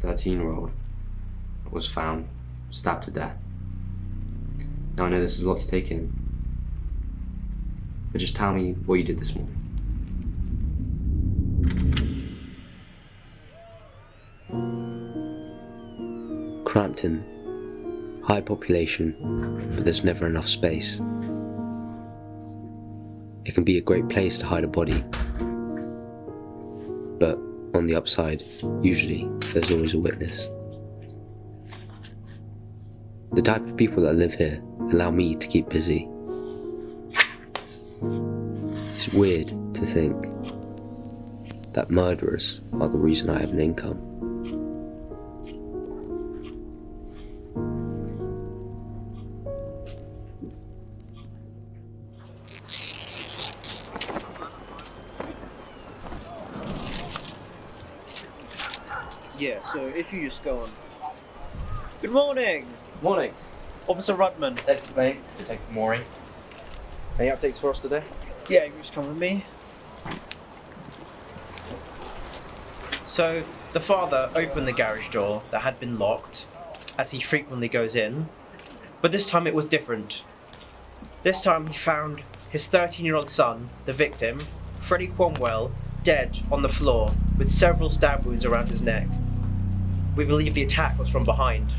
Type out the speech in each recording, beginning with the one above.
13-year-old was found, stabbed to death. Now I know this is a lot to take in, but just tell me what you did this morning. Crampton. High population, but there's never enough space. It can be a great place to hide a body, but on the upside, usually, there's always a witness. The type of people that live here allow me to keep busy. It's weird to think that murderers are the reason I have an income. Yeah, so if you just go on. Good morning! Morning. Officer Rudman. Detective Lane, Detective Mooring. Any updates for us today? Yeah, you just come with me. So, the father opened the garage door that had been locked, as he frequently goes in, but this time it was different. This time he found his 13-year-old son, the victim, Freddie Cromwell, dead on the floor with several stab wounds around his neck. We believe the attack was from behind.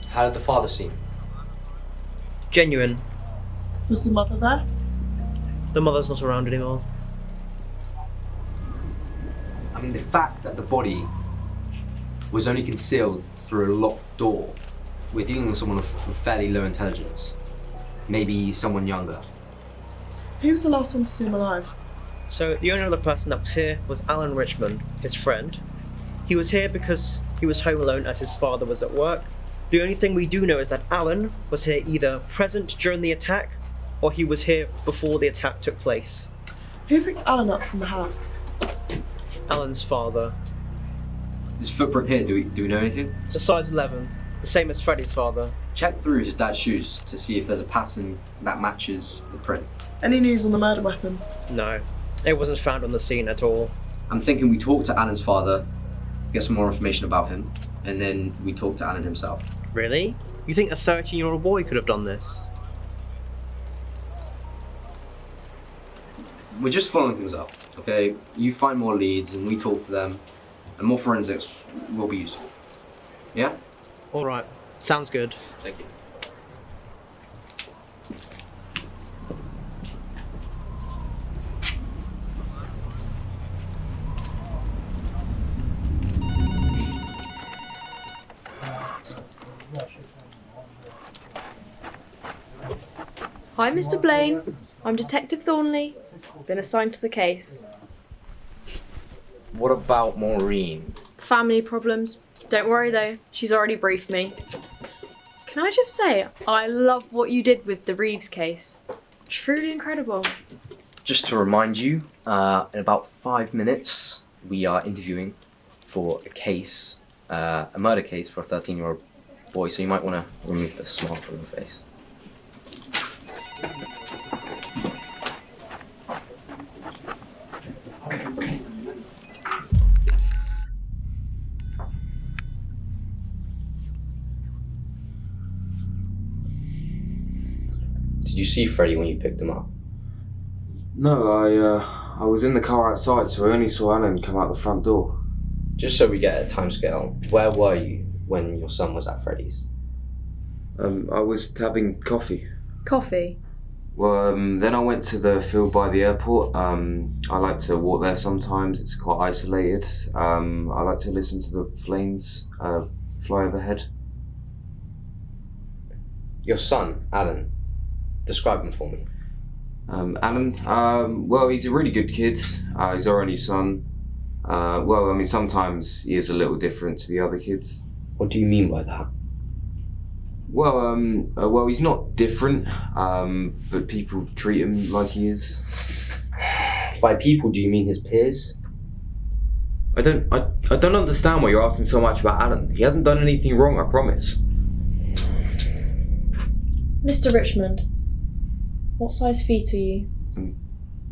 How did the father seem? Genuine. Was the mother there? The mother's not around anymore. I mean, the fact that the body was only concealed through a locked door, we're dealing with someone of fairly low intelligence. Maybe someone younger. Who was the last one to see him alive? So the only other person that was here was Alan Richmond, his friend. He was here because he was home alone as his father was at work. The only thing we do know is that Alan was here either present during the attack or he was here before the attack took place. Who picked Alan up from the house? Alan's father. This footprint here, do we know anything? It's a size 11, the same as Freddie's father. Check through his dad's shoes to see if there's a pattern that matches the print. Any news on the murder weapon? No, it wasn't found on the scene at all. I'm thinking we talk to Alan's father, get some more information about him, and then we talk to Alan himself. Really? You think a 13-year-old boy could have done this? We're just following things up, okay? You find more leads and we talk to them, and more forensics will be useful. Yeah? Alright, sounds good. Thank you. Hi, Mr. Blaine. I'm Detective Thornley. Been assigned to the case. What about Maureen? Family problems. Don't worry though, she's already briefed me. Can I just say, I love what you did with the Reeves case. Truly incredible. Just to remind you, in about 5 minutes, we are interviewing for a case, a murder case for a 13-year-old boy, so you might want to remove the smile from your face. Did you see Freddie when you picked him up? No, I was in the car outside, so I only saw Alan come out the front door. Just so we get a timescale, where were you when your son was at Freddie's? I was having coffee. Coffee? Well, then I went to the field by the airport. I like to walk there sometimes. It's quite isolated. I like to listen to the planes fly overhead. Your son, Alan. Describe him for me. Alan, well, he's a really good kid. He's our only son. Well, I mean, sometimes he is a little different to the other kids. What do you mean by that? Well, he's not different, but people treat him like he is. By people, do you mean his peers? I don't understand why you're asking so much about Alan. He hasn't done anything wrong, I promise. Mr. Richmond, what size feet are you?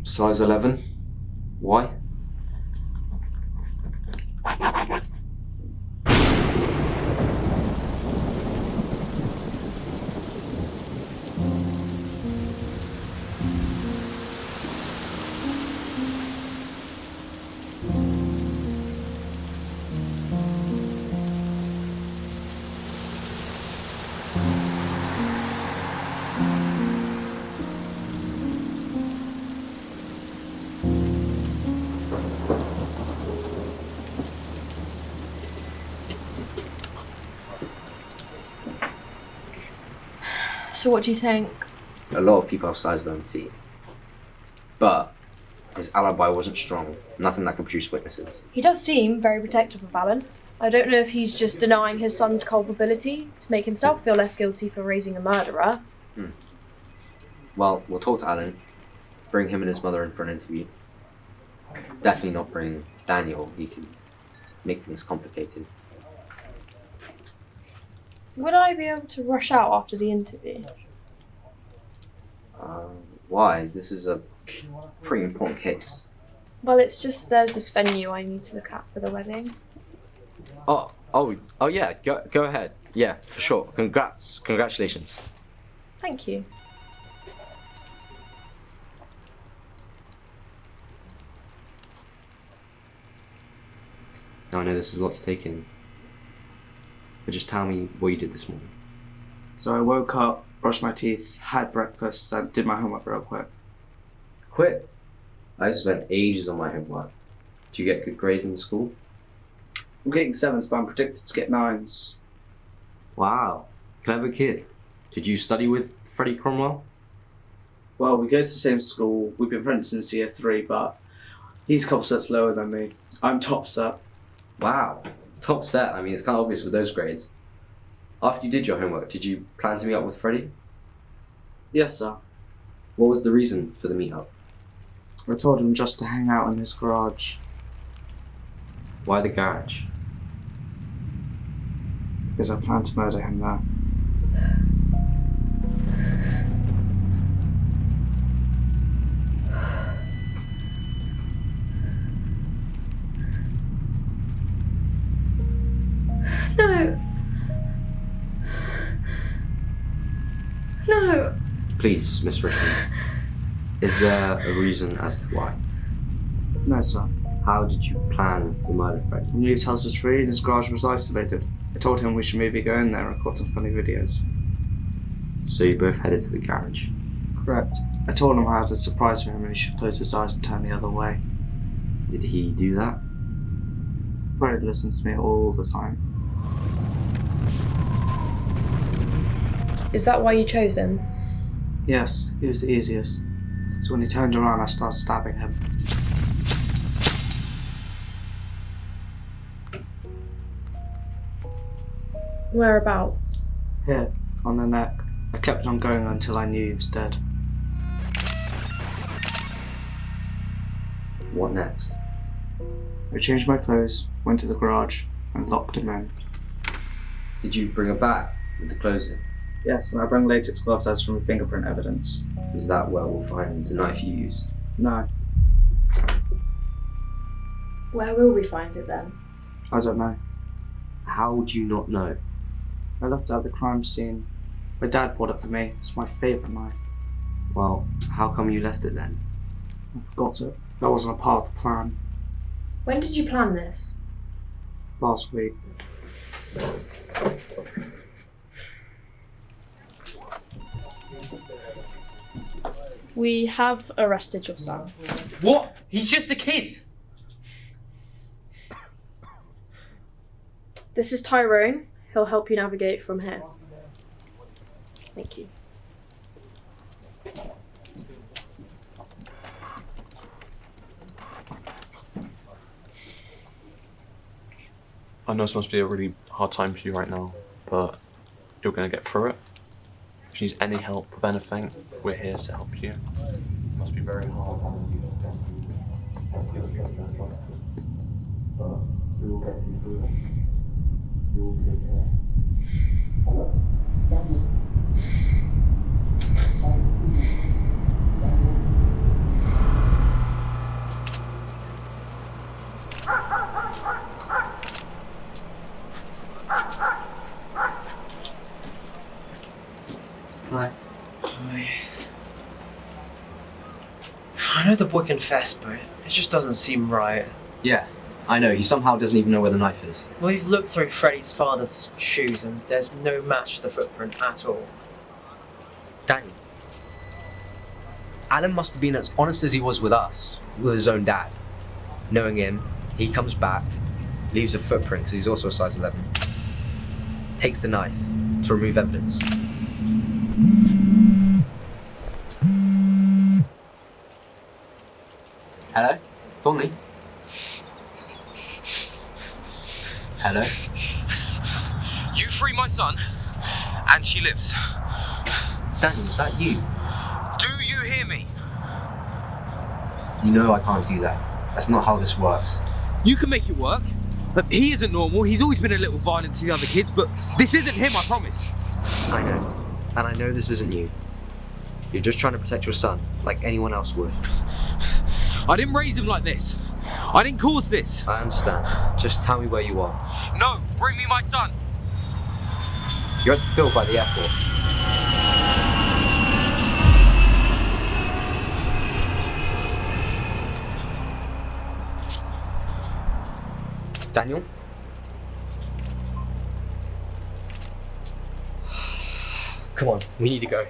Size 11. Why? So what do you think? A lot of people have size 11 feet. But his alibi wasn't strong. Nothing that could produce witnesses. He does seem very protective of Alan. I don't know if he's just denying his son's culpability to make himself feel less guilty for raising a murderer. Well, we'll talk to Alan. Bring him and his mother in for an interview. Definitely not bring Daniel. He can make things complicated. Would I be able to rush out after the interview? Why? This is a pretty important case. Well, it's just there's this venue I need to look at for the wedding. Oh yeah, go ahead. Yeah, for sure. Congratulations. Thank you. Now I know this is a lot to take in. But just tell me what you did this morning. So I woke up, brushed my teeth, had breakfast, and did my homework real quick. Quit. I spent ages on my homework. Do you get good grades in school? I'm getting 7s, but I'm predicted to get 9s. Wow. Clever kid. Did you study with Freddie Cromwell? Well, we go to the same school. We've been friends since year 3, but he's a couple sets lower than me. I'm top set. Wow. Top set. I mean, it's kind of obvious with those grades. After you did your homework, did you plan to meet up with Freddie? Yes, sir. What was the reason for the meetup? I told him just to hang out in his garage. Why the garage? Because I plan to murder him there. No! No! Please, Miss Richmond. Is there a reason as to why? No, sir. How did you plan the murder, Freddie? I knew his house was free and his garage was isolated. I told him we should maybe go in there and record some funny videos. So you both headed to the garage. Correct. I told him I had a surprise for him and he should close his eyes and turn the other way. Did he do that? Fred listens to me all the time. Is that why you chose him? Yes, he was the easiest. So when he turned around, I started stabbing him. Whereabouts? Here, on the neck. I kept on going until I knew he was dead. What next? I changed my clothes, went to the garage, and locked him in. Did you bring a bag with the clothes in? Yes, and I bring latex gloves as from fingerprint evidence. Is that where we'll find the knife you used? No, Where will we find it then? I don't know. How would you not know? I left it at the crime scene. My dad bought it for me. It's my favourite knife. Well, how come you left it then? I forgot it. That wasn't a part of the plan. When did you plan this? Last week. We have arrested your son. What? He's just a kid. This is Tyrone. He'll help you navigate from here. Thank you. I know this must be a really hard time for you right now, but you're going to get through it. If you need any help with anything, we're here to help you. It must be very hard. Hi. I know the boy confessed, but it just doesn't seem right. Yeah, I know. He somehow doesn't even know where the knife is. Well, we've looked through Freddie's father's shoes and there's no match to the footprint at all. Daniel. Alan must have been as honest as he was with us, with his own dad. Knowing him, he comes back, leaves a footprint because he's also a size 11. Takes the knife to remove evidence. Hello? Thornley? Hello? You free my son, and she lives. Daniel, is that you? Do you hear me? You know I can't do that. That's not how this works. You can make it work. But he isn't normal. He's always been a little violent to the other kids, but this isn't him, I promise. I know. And I know this isn't you. You're just trying to protect your son, like anyone else would. I didn't raise him like this. I didn't cause this. I understand. Just tell me where you are. No, bring me my son. You're at the field by the airport. Daniel? Come on, we need to go.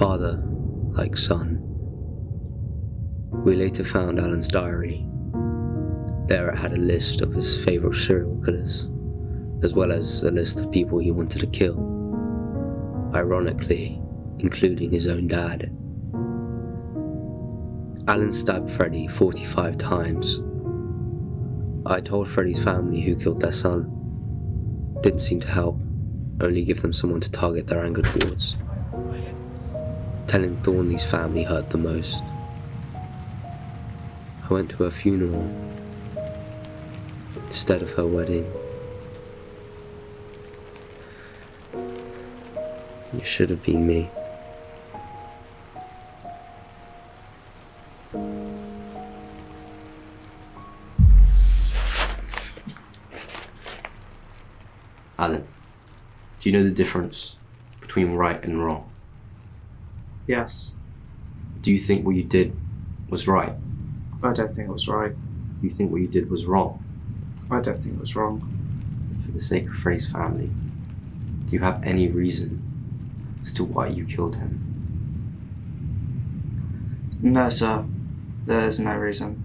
Father, like son. We later found Alan's diary. There it had a list of his favourite serial killers, as well as a list of people he wanted to kill. Ironically, including his own dad. Alan stabbed Freddy 45 times. I told Freddy's family who killed their son. Didn't seem to help, only give them someone to target their anger towards. Telling Thornley's family hurt the most. I went to her funeral instead of her wedding. It should have been me. Alan, do you know the difference between right and wrong? Yes. Do you think what you did was right? I don't think it was right. Do you think what you did was wrong? I don't think it was wrong. For the sake of Freddy's family, do you have any reason as to why you killed him? No, sir. There is no reason.